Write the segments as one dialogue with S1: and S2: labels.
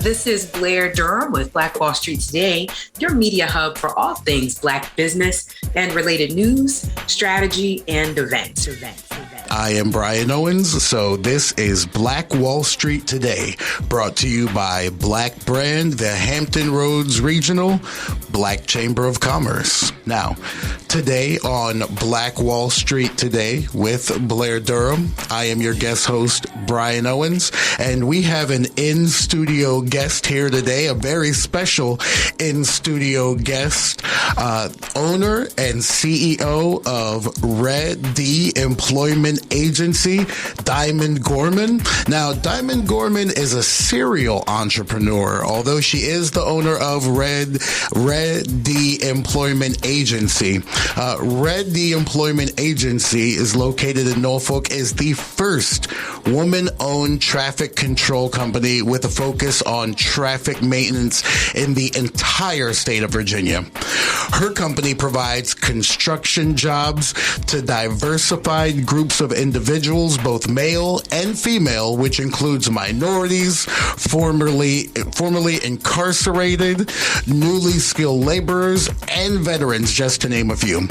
S1: This is Blair Durham with BlackWallStreet Today, your media hub for all things Black business and related news, strategy, and events.
S2: I am Brian Owens, so this is Black Wall Street Today, brought to you by Black Brand, the Hampton Roads Regional Black Chamber of Commerce. Now, today on Black Wall Street Today with Blair Durham, I am your guest host, Brian Owens, and we have an in-studio guest here today, a very special in-studio guest, owner and CEO of REA-D Employment Agency, Diamond Gorman. Now, Diamond Gorman is a serial entrepreneur, although she is the owner of REA-D Employment Agency. REA-D Employment Agency is located in Norfolk, is the first woman-owned traffic control company with a focus on traffic maintenance in the entire state of Virginia. Her company provides construction jobs to diversified groups of individuals, both male and female, which includes minorities, formerly incarcerated, newly skilled laborers, and veterans, just to name a few.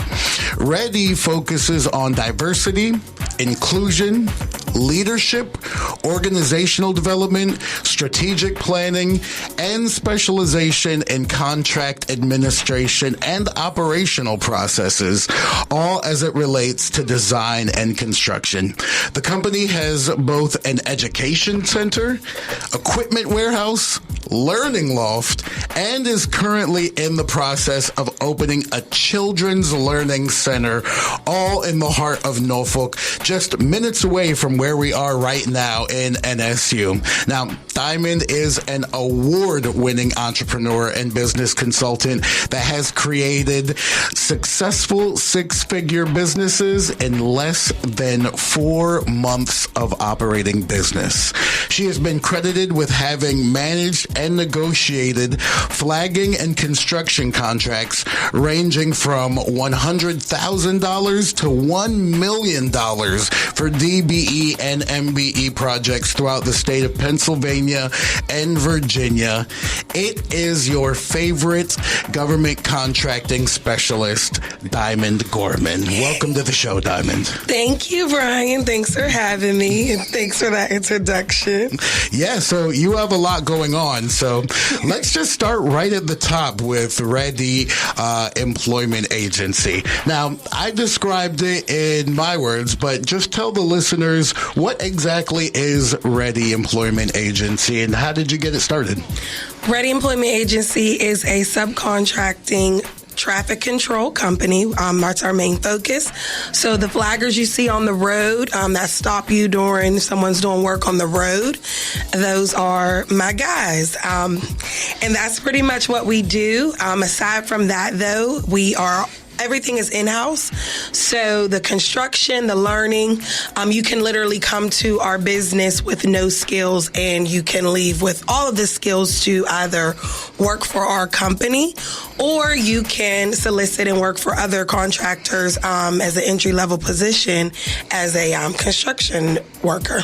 S2: REA-D focuses on diversity, inclusion, leadership, organizational development, strategic planning, and specialization in contract administration and operational processes, all as it relates to design and construction. The company has both an education center, equipment warehouse, learning loft, and is currently in the process of opening a children's learning center, all in the heart of Norfolk, just minutes away from where we are right now in NSU. Now, Diamond is an award-winning entrepreneur and business consultant that has created successful six-figure businesses in less than 4 months of operating business. She has been credited with having managed and negotiated flagging and construction contracts ranging from $100,000 to $1 million for DBE and MBE projects throughout the state of Pennsylvania and Virginia. It is your favorite government contracting specialist, Diamond Gorman. Welcome to the show, Diamond.
S3: Thank you, Brian. Thanks for having me, and thanks for that introduction.
S2: Yeah, so you have a lot going on. So let's just start right at the top with REA-D Employment Agency. Now, I described it in my words, but just tell the listeners, what exactly is REA-D Employment Agency and how did you get it started?
S3: REA-D Employment Agency is a subcontracting traffic control company. That's our main focus. So the flaggers you see on the road that stop you during someone's doing work on the road, those are my guys. And that's pretty much what we do. Aside from that, though, everything is in-house. So the construction, the learning, you can literally come to our business with no skills and you can leave with all of the skills to either work for our company or you can solicit and work for other contractors as an entry-level position as a construction worker.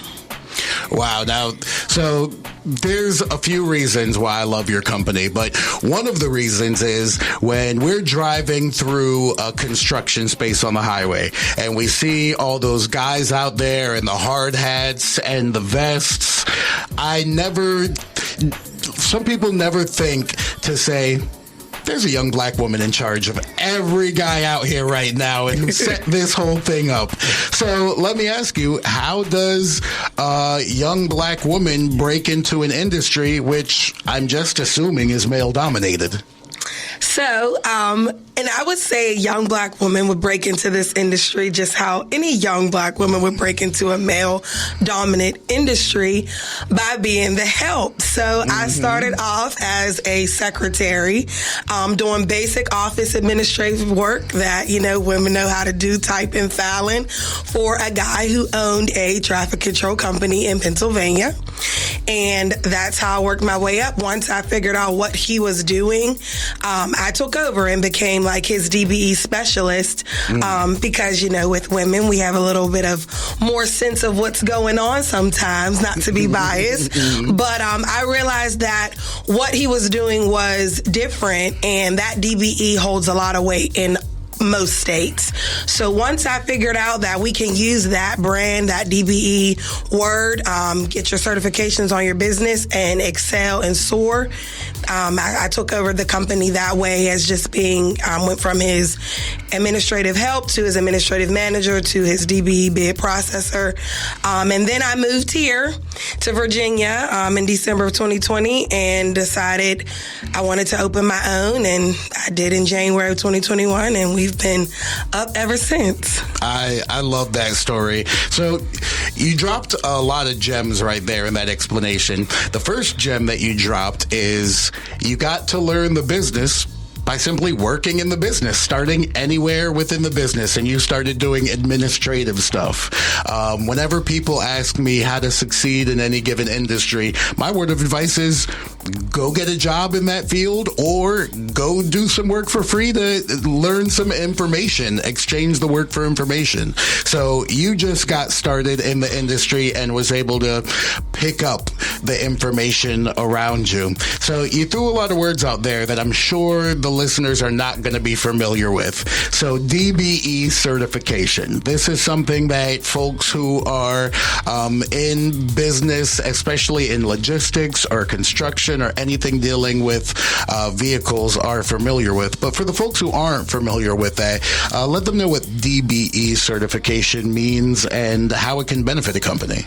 S2: Wow. Now, so there's a few reasons why I love your company, but one of the reasons is when we're driving through a construction space on the highway and we see all those guys out there in the hard hats and the vests, some people never think to say, there's a young black woman in charge of every guy out here right now and who set this whole thing up. So let me ask you, how does a young black woman break into an industry which I'm just assuming is male dominated?
S3: So, and I would say a young black woman would break into this industry just how any young black woman would break into a male-dominant industry by being the help. So I started off as a secretary, doing basic office administrative work that, women know how to do, typing, filing, for a guy who owned a traffic control company in Pennsylvania. And that's how I worked my way up. Once I figured out what he was doing, I took over and became like his DBE specialist. Because, with women, we have a little bit of more sense of what's going on sometimes, not to be biased. But I realized that what he was doing was different, and that DBE holds a lot of weight in most states. So once I figured out that we can use that brand, that DBE word, get your certifications on your business and excel and soar, I took over the company that way as just being, went from his administrative help to his administrative manager to his DBE bid processor. And then I moved here to Virginia in December of 2020 and decided I wanted to open my own, and I did in January of 2021, and we've been up ever since.
S2: I love that story. So you dropped a lot of gems right there in that explanation. The first gem that you dropped is you got to learn the business by simply working in the business, starting anywhere within the business, and you started doing administrative stuff. Whenever people ask me how to succeed in any given industry, my word of advice is go get a job in that field or go do some work for free to learn some information, exchange the work for information. So you just got started in the industry and was able to pick up the information around you. So you threw a lot of words out there that I'm sure the listeners are not going to be familiar with. So DBE certification. This is something that folks who are in business, especially in logistics or construction or anything dealing with vehicles, are familiar with. But for the folks who aren't familiar with that, let them know what DBE certification means and how it can benefit a company.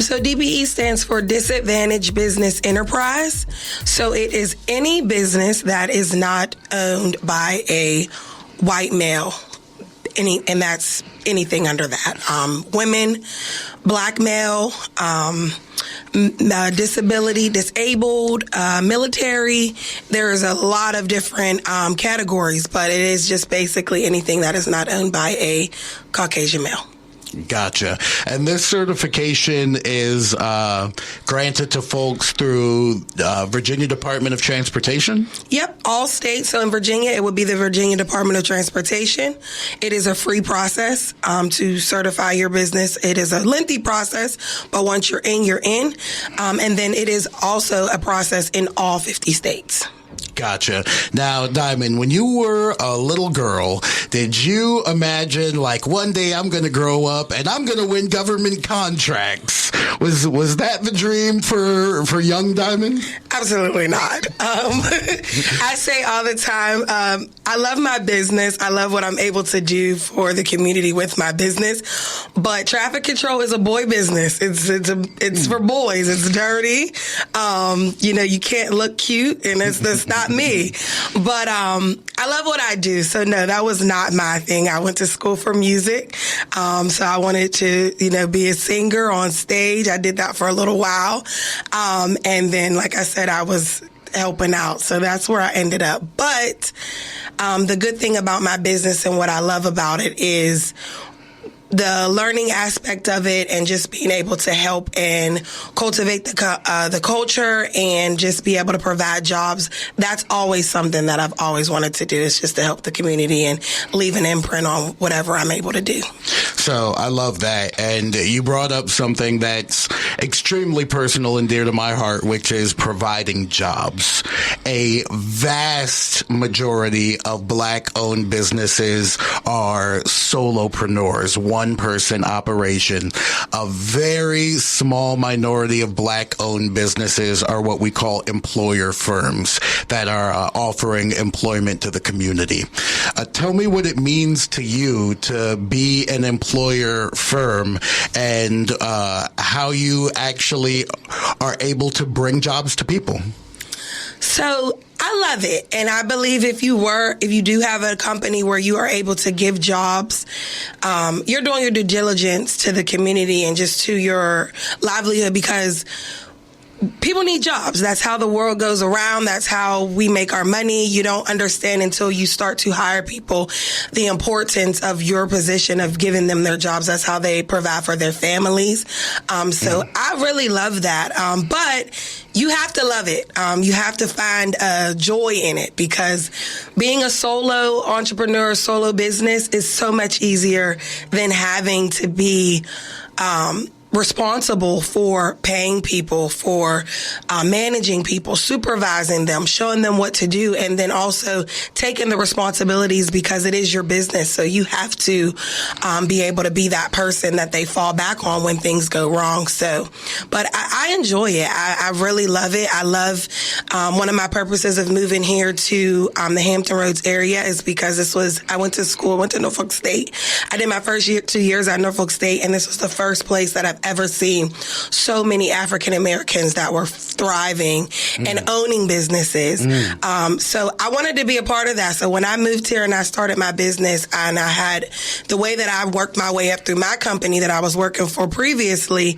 S3: So DBE stands for Disadvantaged Business Enterprise. So it is any business that is not owned by a white male, and that's anything under that. Women, black male, disability, disabled, military. There's a lot of different categories, but it is just basically anything that is not owned by a Caucasian male.
S2: Gotcha. And this certification is granted to folks through Virginia Department of Transportation?
S3: Yep, all states. So in Virginia, it would be the Virginia Department of Transportation. It is a free process to certify your business. It is a lengthy process, but once you're in, you're in. And then it is also a process in all 50 states.
S2: Gotcha. Now, Diamond, when you were a little girl, did you imagine, like, one day I'm going to grow up and I'm going to win government contracts? Was that the dream for young Diamond?
S3: Absolutely not. I say all the time, I love my business. I love what I'm able to do for the community with my business. But traffic control is a boy business. It's for boys. It's dirty. You can't look cute, and that's not me. But I love what I do. So no, that was not my thing. I went to school for music. So I wanted to, be a singer on stage. I did that for a little while. And then, like I said, I was helping out. So that's where I ended up. But the good thing about my business and what I love about it is the learning aspect of it, and just being able to help and cultivate the culture and just be able to provide jobs. That's always something that I've always wanted to do, is just to help the community and leave an imprint on whatever I'm able to do.
S2: So I love that. And you brought up something that's extremely personal and dear to my heart, which is providing jobs. A vast majority of Black-owned businesses are solopreneurs, one-person operation. A very small minority of Black-owned businesses are what we call employer firms that are offering employment to the community. Tell me what it means to you to be an employer firm, and how you actually are able to bring jobs to people.
S3: So I love it. And I believe if you do have a company where you are able to give jobs, you're doing your due diligence to the community and just to your livelihood, because people need jobs. That's how the world goes around. That's how we make our money. You don't understand until you start to hire people the importance of your position of giving them their jobs. That's how they provide for their families. So I really love that. But you have to love it. You have to find joy in it, because being a solo entrepreneur, solo business is so much easier than having to be responsible for paying people, for managing people, supervising them, showing them what to do, and then also taking the responsibilities, because it is your business. So you have to be able to be that person that they fall back on when things go wrong. So, but I enjoy it. I really love it. I love one of my purposes of moving here to the Hampton Roads area is because I went to school, went to Norfolk State. I did my first 2 years at Norfolk State, and this was the first place that I've ever seen so many African Americans that were thriving and owning businesses. So I wanted to be a part of that. So when I moved here and I started my business, and I had the way that I worked my way up through my company that I was working for previously,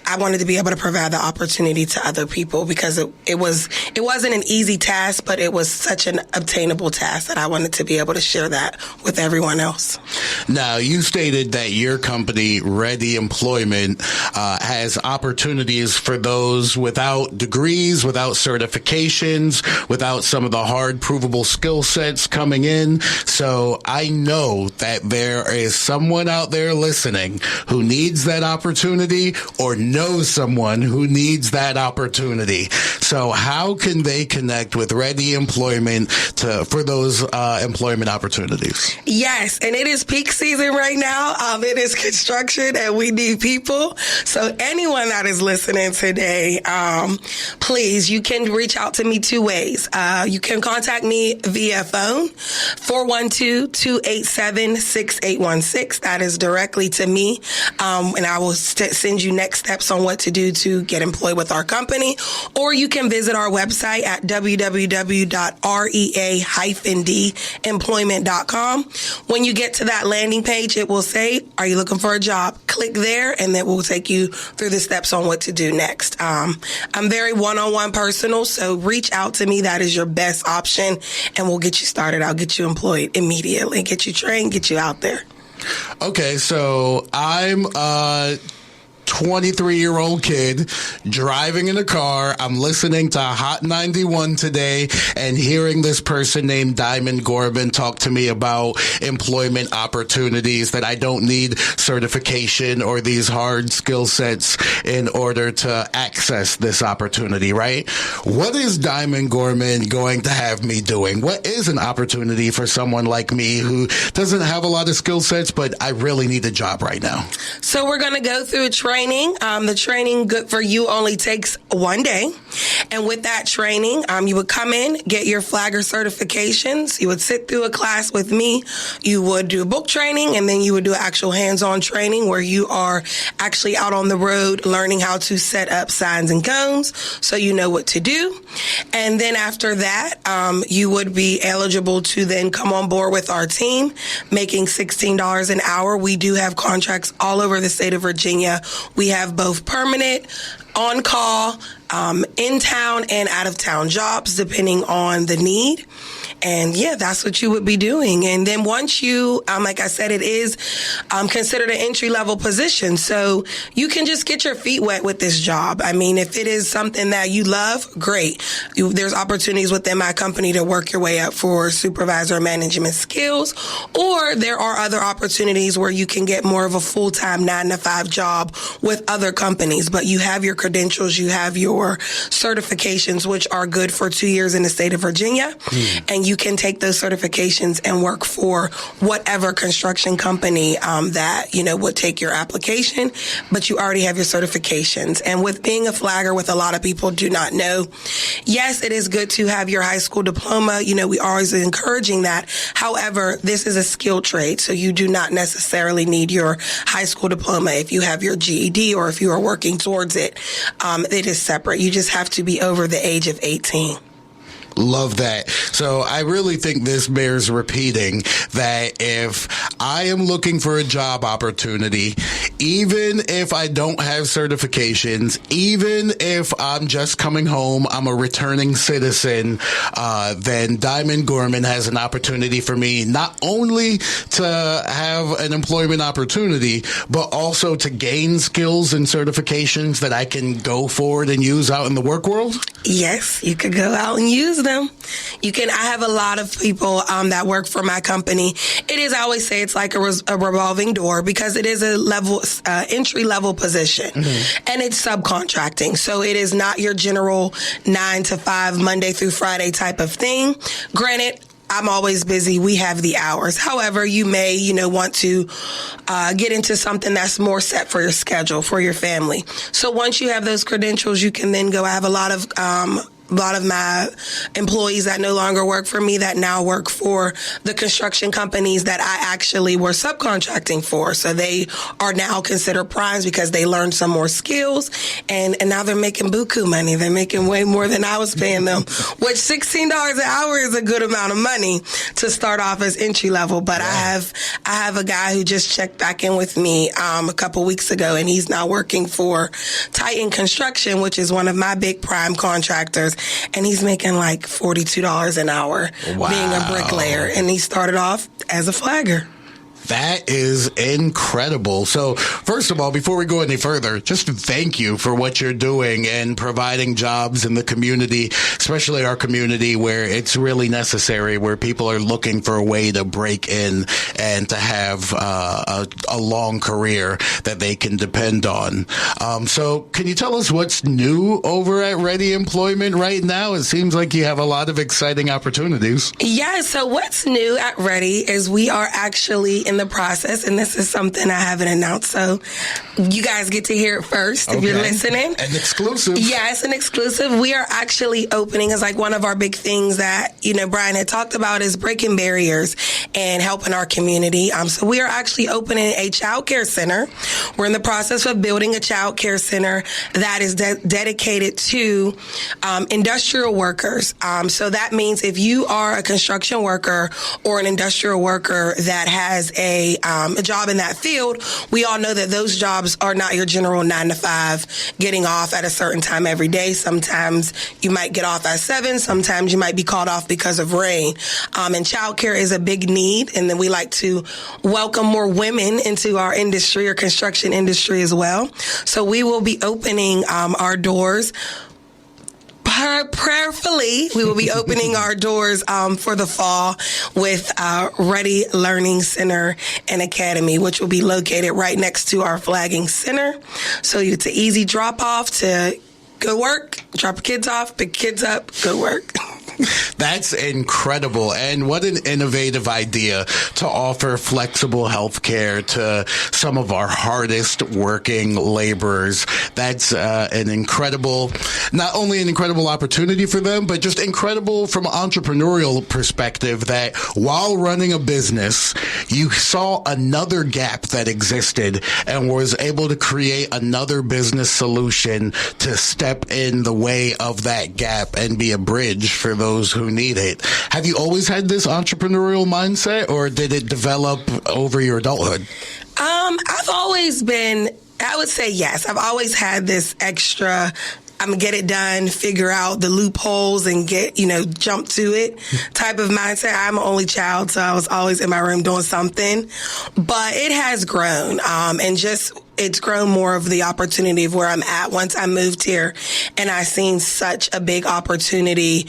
S3: I wanted to be able to provide the opportunity to other people, because it wasn't an easy task, but it was such an obtainable task that I wanted to be able to share that with everyone else.
S2: Now, you stated that your company, REA-D Employment, has opportunities for those without degrees, without certifications, without some of the hard provable skill sets coming in. So I know that there is someone out there listening who needs that opportunity, or knows someone who needs that opportunity. So how can they connect with REA-D Employment for those employment opportunities?
S3: Yes, and it is peak season right now. It is construction, and we need people. So anyone that is listening today, please, you can reach out to me 2 ways. You can contact me via phone, 412-287-6816. That is directly to me, and I will send you next steps on what to do to get employed with our company. Or you can visit our website at www.rea-demployment.com. When you get to that landing page, it will say, "Are you looking for a job?" Click there, and that will take you through the steps on what to do next. I'm very one-on-one personal, so reach out to me. That is your best option, and we'll get you started. I'll get you employed immediately, get you trained, get you out there.
S2: Okay, so I'm 23-year-old kid driving in a car. I'm listening to Hot 91 today and hearing this person named Diamond Gorman talk to me about employment opportunities, that I don't need certification or these hard skill sets in order to access this opportunity, right? What is Diamond Gorman going to have me doing? What is an opportunity for someone like me who doesn't have a lot of skill sets, but I really need a job right now?
S3: So we're going to go through a training. The training, good for you, only takes 1 day. And with that training, you would come in, get your flagger certifications. You would sit through a class with me. You would do book training, and then you would do actual hands-on training where you are actually out on the road learning how to set up signs and cones so you know what to do. And then after that, you would be eligible to then come on board with our team, making $16 an hour. We do have contracts all over the state of Virginia. We have both permanent, on-call, in-town and out-of-town jobs, depending on the need. And yeah, that's what you would be doing. And then once you, like I said, it is considered an entry-level position. So you can just get your feet wet with this job. I mean, if it is something that you love, great. There's opportunities within my company to work your way up for supervisor management skills, or there are other opportunities where you can get more of a full-time 9-to-5 job with other companies. But you have your credentials, you have your certifications, which are good for 2 years in the state of Virginia. And you can take those certifications and work for whatever construction company that, would take your application, but you already have your certifications. And with being a flagger, with a lot of people do not know, yes, it is good to have your high school diploma. We always encouraging that. However, this is a skilled trade, so you do not necessarily need your high school diploma. If you have your GED or if you are working towards it, it is separate. You just have to be over the age of 18.
S2: Love that. So I really think this bears repeating that if I am looking for a job opportunity, even if I don't have certifications, even if I'm just coming home, I'm a returning citizen, then Diamond Gorman has an opportunity for me not only to have an employment opportunity, but also to gain skills and certifications that I can go forward and use out in the work world?
S3: Yes, you could go out and use them. I have a lot of people that work for my company. It is, I always say it's like a revolving door because it is a entry level position, and it's subcontracting. So it is not your general 9 to 5 Monday through Friday type of thing. Granted, I'm always busy. We have the hours. However, you may, want to get into something that's more set for your schedule, for your family. So once you have those credentials, you can then go. I have a lot of my employees that no longer work for me that now work for the construction companies that I actually were subcontracting for. So they are now considered primes because they learned some more skills, and now they're making buku money. They're making way more than I was paying them, which $16 an hour is a good amount of money to start off as entry level. But I have a guy who just checked back in with me a couple weeks ago, and he's now working for Titan Construction, which is one of my big prime contractors. And he's making like $42 an hour being a bricklayer. And he started off as a flagger.
S2: That is incredible. So, first of all, before we go any further, just thank you for what you're doing and providing jobs in the community, especially our community where it's really necessary, where people are looking for a way to break in and to have a long career that they can depend on. So, can you tell us what's new over at REA-D Employment right now? It seems like you have a lot of exciting opportunities.
S3: Yeah, so what's new at REA-D is we are actually in the process, and this is something I haven't announced, so you guys get to hear it first if you're listening.
S2: An exclusive.
S3: Yeah, it's an exclusive. We are actually opening, it's like one of our big things that, Brian had talked about is breaking barriers and helping our community. So we are actually opening a child care center. We're in the process of building a child care center that is dedicated to industrial workers. So that means if you are a construction worker or an industrial worker that has a job in that field, we all know that those jobs are not your general 9 to 5, getting off at a certain time every day. Sometimes you might get off at 7. Sometimes you might be called off because of rain. And childcare is a big need. And then we like to welcome more women into our industry or construction industry as well. So we will be opening our doors. Prayerfully, we will be opening our doors for the fall with REA-D Learning Center and Academy, which will be located right next to our flagging center. So it's an easy drop off to go work, drop your kids off, pick kids up, go work.
S2: That's incredible. And what an innovative idea to offer flexible health care to some of our hardest working laborers. That's an incredible, not only an incredible opportunity for them, but just incredible from an entrepreneurial perspective that while running a business, you saw another gap that existed and was able to create another business solution to step in the way of that gap and be a bridge for those who need it. Have you always had this entrepreneurial mindset, or did it develop over your adulthood?
S3: I've always been, I would say yes. I've always had this extra, I'm going to get it done, figure out the loopholes and get, jump to it type of mindset. I'm an only child, so I was always in my room doing something. But it has grown, and it's grown more of the opportunity of where I'm at once I moved here, and I seen such a big opportunity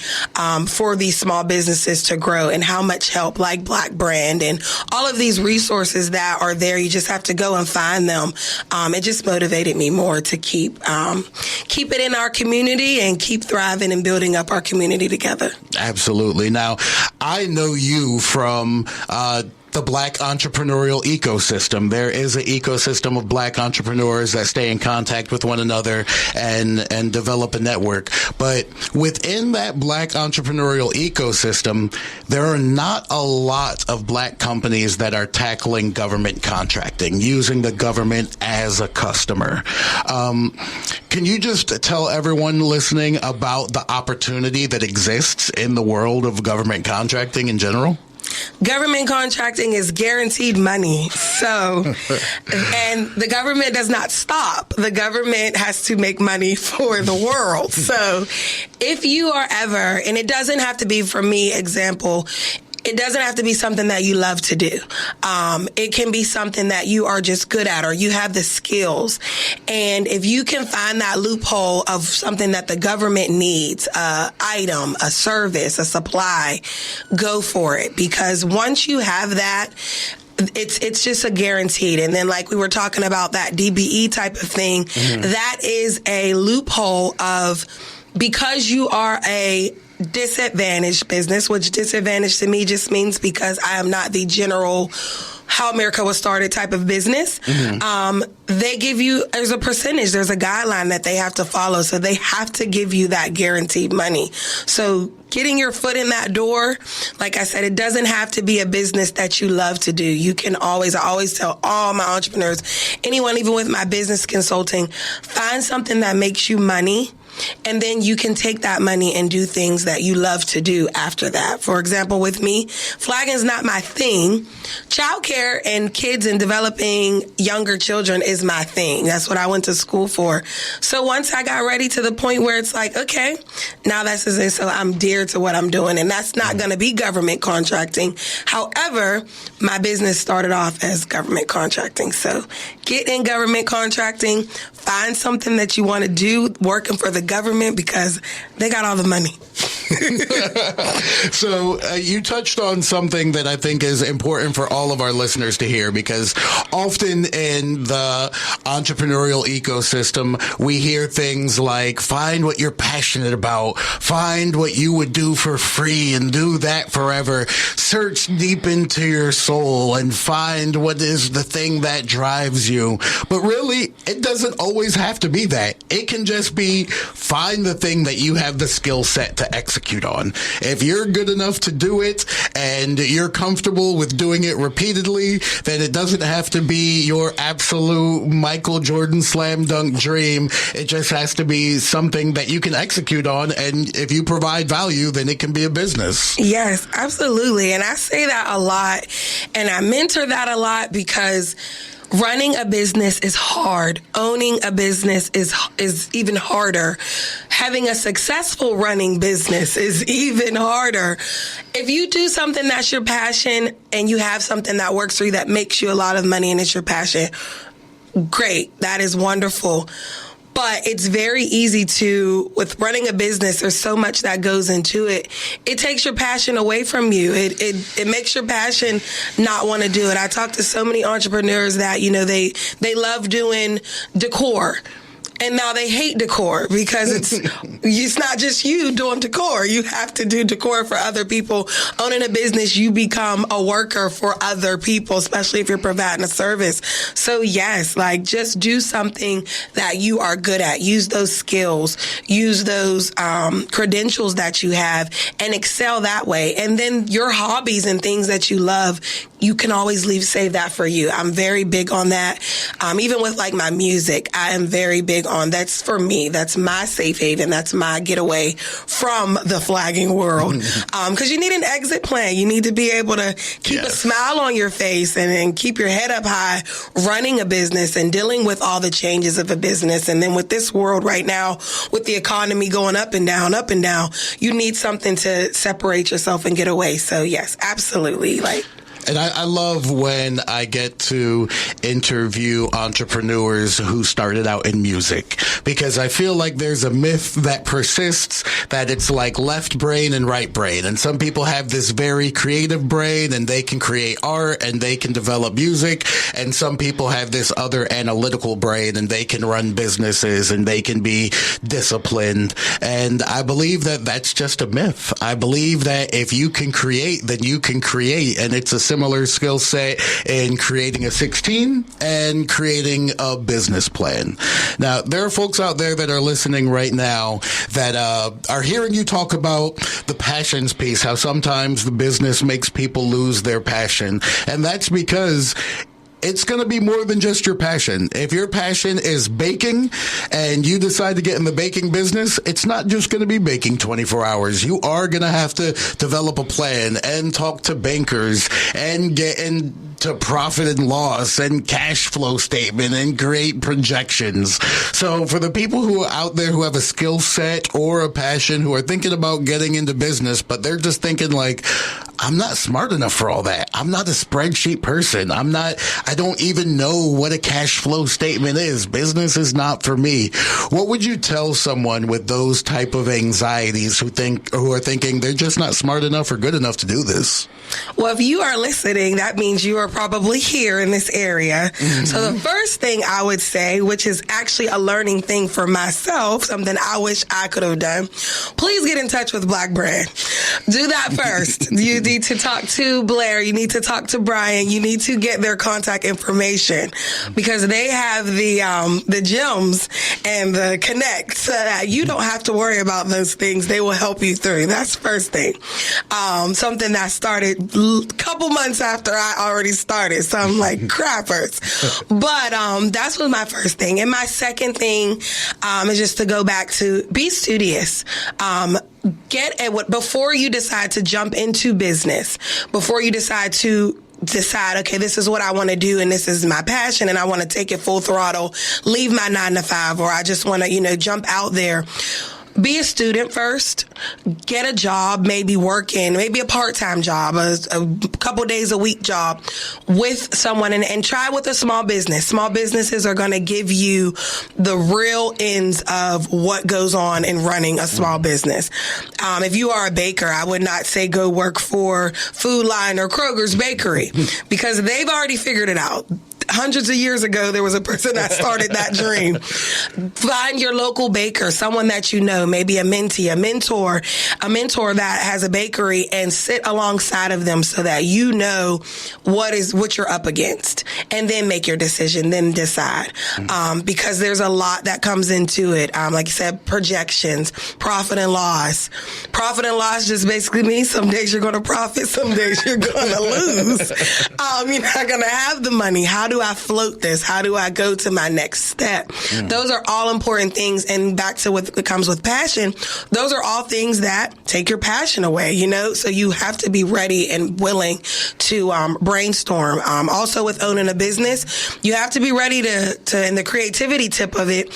S3: for these small businesses to grow, and how much help like Black Brand and all of these resources that are there. You just have to go and find them. It just motivated me more to keep it in our community and keep thriving and building up our community together.
S2: Absolutely. Now, I know you from the Black entrepreneurial ecosystem. There is an ecosystem of Black entrepreneurs that stay in contact with one another and develop a network. But within that Black entrepreneurial ecosystem, there are not a lot of Black companies that are tackling government contracting, using the government as a customer. Can you just tell everyone listening about the opportunity that exists in the world of government contracting in general?
S3: Government contracting is guaranteed money. So, and the government does not stop. The government has to make money for the world. So if you are ever, and it doesn't have to be, for me, example, it doesn't have to be something that you love to do. It can be something that you are just good at, or you have the skills. And if you can find that loophole of something that the government needs, a item, a service, a supply, go for it. Because once you have that, it's just a guaranteed. And then, like we were talking about, that DBE type of thing, that is a loophole of, because you are a disadvantaged business, which disadvantaged to me just means because I am not the general how America was started type of business. They give you, there's a percentage, there's a guideline that they have to follow. So they have to give you that guaranteed money. So getting your foot in that door, like I said, it doesn't have to be a business that you love to do. You can always, I always tell all my entrepreneurs, anyone, even with my business consulting, find something that makes you money. And then you can take that money and do things that you love to do after that. For example, with me, flagging is not my thing. Childcare and kids and developing younger children is my thing. That's what I went to school for. So once I got ready to the point where it's like, okay, now that's it. So I'm dear to what I'm doing. And that's not going to be government contracting. However, my business started off as government contracting. So get in government contracting, find something that you want to do, working for the government, because they got all the money.
S2: So you touched on something that I think is important for all of our listeners to hear, because often in the entrepreneurial ecosystem, we hear things like, find what you're passionate about, find what you would do for free and do that forever, search deep into your soul and find what is the thing that drives you. But really, it doesn't always have to be that. It can just be, find the thing that you have the skill set to execute on. If you're good enough to do it and you're comfortable with doing it repeatedly, then it doesn't have to be your absolute Michael Jordan slam dunk dream. It just has to be something that you can execute on. And if you provide value, then it can be a business.
S3: Yes, absolutely. And I say that a lot, and I mentor that a lot, because running a business is hard. Owning a business is even harder. Having a successful running business is even harder. If you do something that's your passion and you have something that works for you that makes you a lot of money and it's your passion, great. That is wonderful. But it's very easy to, with running a business, there's so much that goes into it. It takes your passion away from you. It makes your passion not want to do it. I talk to so many entrepreneurs that, you know, they love doing decor. And now they hate decor because it's not just you doing decor. You have to do decor for other people. Owning a business, you become a worker for other people, especially if you're providing a service. So yes, like, just do something that you are good at. Use those skills, use those credentials that you have, and excel that way. And then your hobbies and things that you love, you can always save that for you. I'm very big on that. Even with like my music, I am very big on, that's for me. That's my safe haven. That's my getaway from the flagging world. Because you need an exit plan. You need to be able to keep a smile on your face and keep your head up high running a business and dealing with all the changes of a business. And then with this world right now, with the economy going up and down, you need something to separate yourself and get away. So yes, absolutely.
S2: And I love when I get to interview entrepreneurs who started out in music, because I feel like there's a myth that persists that it's like left brain and right brain. And some people have this very creative brain and they can create art and they can develop music. And some people have this other analytical brain and they can run businesses and they can be disciplined. And I believe that that's just a myth. I believe that if you can create, then you can create. And it's a similar skill set in creating a 16 and creating a business plan. Now, there are folks out there that are listening right now that are hearing you talk about the passions piece, how sometimes the business makes people lose their passion. And that's because it's going to be more than just your passion. If your passion is baking and you decide to get in the baking business, it's not just going to be baking 24 hours. You are going to have to develop a plan and talk to bankers and get into profit and loss and cash flow statement and create projections. So for the people who are out there who have a skill set or a passion, who are thinking about getting into business, but they're just thinking like, I'm not smart enough for all that. I'm not a spreadsheet person. I don't even know what a cash flow statement is. Business is not for me. What would you tell someone with those type of anxieties who are thinking they're just not smart enough or good enough to do this?
S3: Well, if you are listening, that means you are probably here in this area. Mm-hmm. So the first thing I would say, which is actually a learning thing for myself, something I wish I could have done, please get in touch with Black Brand. Do that first. You need to talk to Blair. You need to talk to Brian. You need to get their contact information because they have the gems and the connect so that you don't have to worry about those things. They will help you through. That's the first thing. Something that started a couple months after I already started. So I'm like, crappers. But that's was my first thing. And my second thing is just to go back to be studious. Before you decide to jump into business, before you decide, okay, this is what I want to do and this is my passion and I want to take it full throttle, leave my 9 to 5, or I just want to, jump out there. Be a student first, get a job, maybe a part-time job, a couple days a week job with someone and try with a small business. Small businesses are going to give you the real ins of what goes on in running a small business. If you are a baker, I would not say go work for Food Line or Kroger's Bakery because they've already figured it out. Hundreds of years ago, there was a person that started that dream. Find your local baker, someone that you know, maybe a mentee, a mentor that has a bakery, and sit alongside of them so that you know what you're up against, and then make your decision, then decide. Because there's a lot that comes into it. Like you said, projections, profit and loss. Profit and loss just basically means some days you're going to profit, some days you're going to lose. You're not going to have the money. How do I float this? How do I go to my next step? Those are all important things. And back to what comes with passion, those are all things that take your passion away, So you have to be ready and willing to brainstorm. Also with owning a business, you have to be ready to and the creativity tip of it,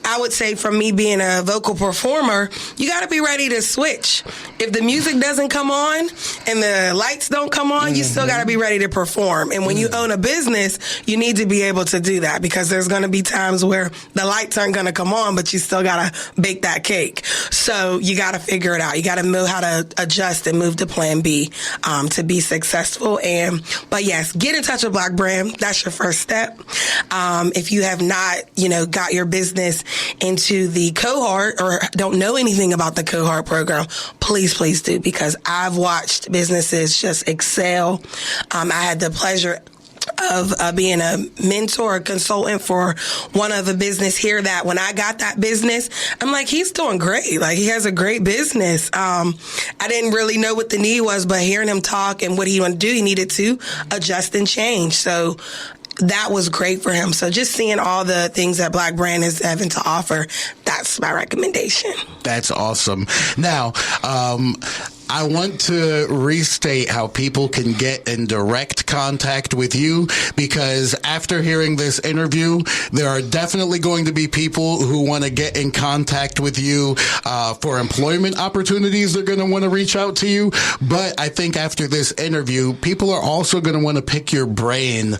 S3: I would say from me being a vocal performer, you got to be ready to switch. If the music doesn't come on and the lights don't come on, you still got to be ready to perform. And when you own a business, you need to be able to do that because there's going to be times where the lights aren't going to come on, but you still got to bake that cake. So you got to figure it out. You got to know how to adjust and move to plan B to be successful. But yes, get in touch with Black Brand. That's your first step. If you have not, got your business into the cohort or don't know anything about the cohort program, please do, because I've watched businesses just excel. I had the pleasure of being a mentor, a consultant for one of the business here that when I got that business, I'm like, he's doing great. Like, he has a great business. I didn't really know what the need was, but hearing him talk and what he wanted to do, he needed to adjust and change. So that was great for him. So just seeing all the things that Black Brand is having to offer, that's my recommendation.
S2: That's awesome. Now, I want to restate how people can get in direct contact with you, because after hearing this interview, there are definitely going to be people who want to get in contact with you for employment opportunities. They're going to want to reach out to you. But I think after this interview, people are also going to want to pick your brain,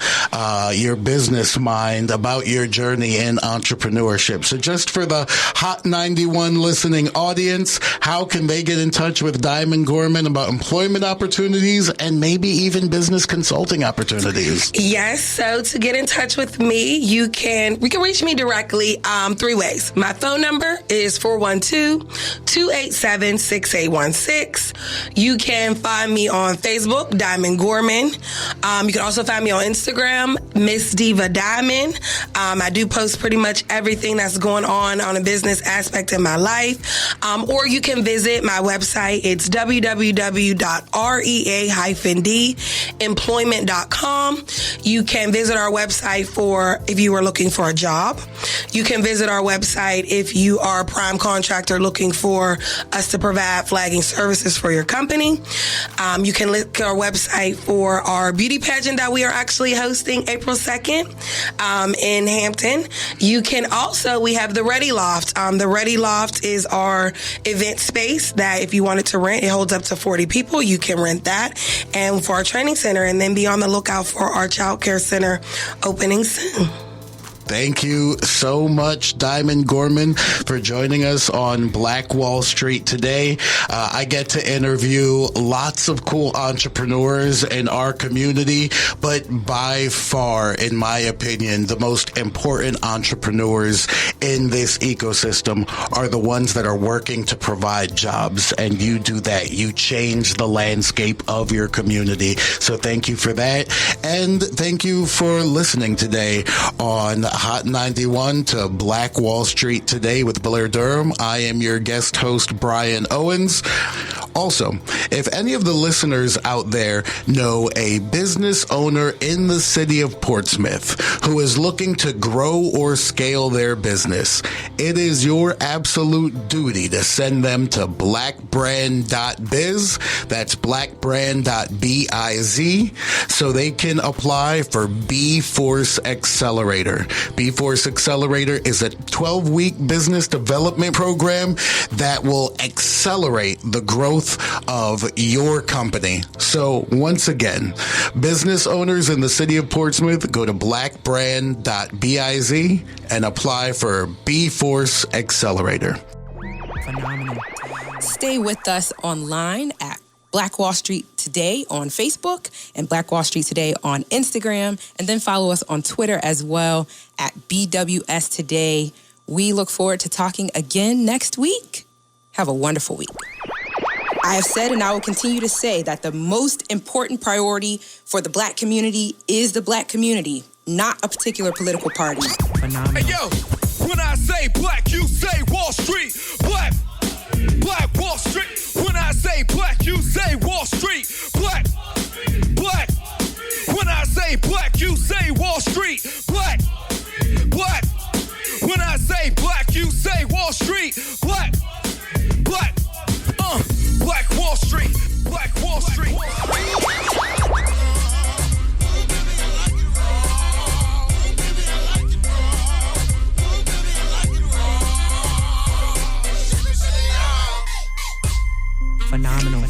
S2: your business mind about your journey in entrepreneurship. So just for the Hot 91 listening audience, how can they get in touch with Diamond Gorman about employment opportunities and maybe even business consulting opportunities?
S3: Yes. So to get in touch with me, we can reach me directly 3 ways. My phone number is 412-287-6816. You can find me on Facebook, Diamond Gorman. You can also find me on Instagram, Miss Diva Diamond. I do post pretty much everything that's going on a business aspect in my life. Or you can visit my website. It's www.REA-D employment.com. You can visit our website for if you are looking for a job. You can visit our website if you are a prime contractor looking for us to provide flagging services for your company. You can look at our website for our beauty pageant that we are actually hosting April 2nd in Hampton. You can also, we have the REA-D Loft. The REA-D Loft is our event space that if you wanted to rent, it holds up to 40 people. You can rent that. And for our training center, and then be on the lookout for our child care center opening soon.
S2: Thank you so much, Diamond Gorman, for joining us on Black Wall Street today. I get to interview lots of cool entrepreneurs in our community, but by far, in my opinion, the most important entrepreneurs in this ecosystem are the ones that are working to provide jobs. And you do that. You change the landscape of your community. So thank you for that. And thank you for listening today on Hot 91 to Black Wall Street Today with Blair Durham. I am your guest host, Brian Owens. Also, if any of the listeners out there know a business owner in the city of Portsmouth who is looking to grow or scale their business, it is your absolute duty to send them to blackbrand.biz. That's blackbrand.biz so they can apply for B-Force Accelerator. B-Force Accelerator is a 12-week business development program that will accelerate the growth of your company. So once again, business owners in the city of Portsmouth, go to blackbrand.biz and apply for B-Force Accelerator.
S4: Phenomenal. Stay with us online at Black Wall Street Today on Facebook and Black Wall Street Today on Instagram, and then follow us on Twitter as well at BWS Today. We look forward to talking again next week. Have a wonderful week. I have said and I will continue to say that the most important priority for the Black community is the Black community, not a particular political party.
S5: Phenomenal. Hey, yo, when I say black, you say Wall Street. Black Wall Street. When I say black, you say Wall Street. Black. When I say black, you say Wall Street. Black. When I say black, you say Wall Street. Black. Black Wall Street. Black Wall Street.
S4: Phenomenal.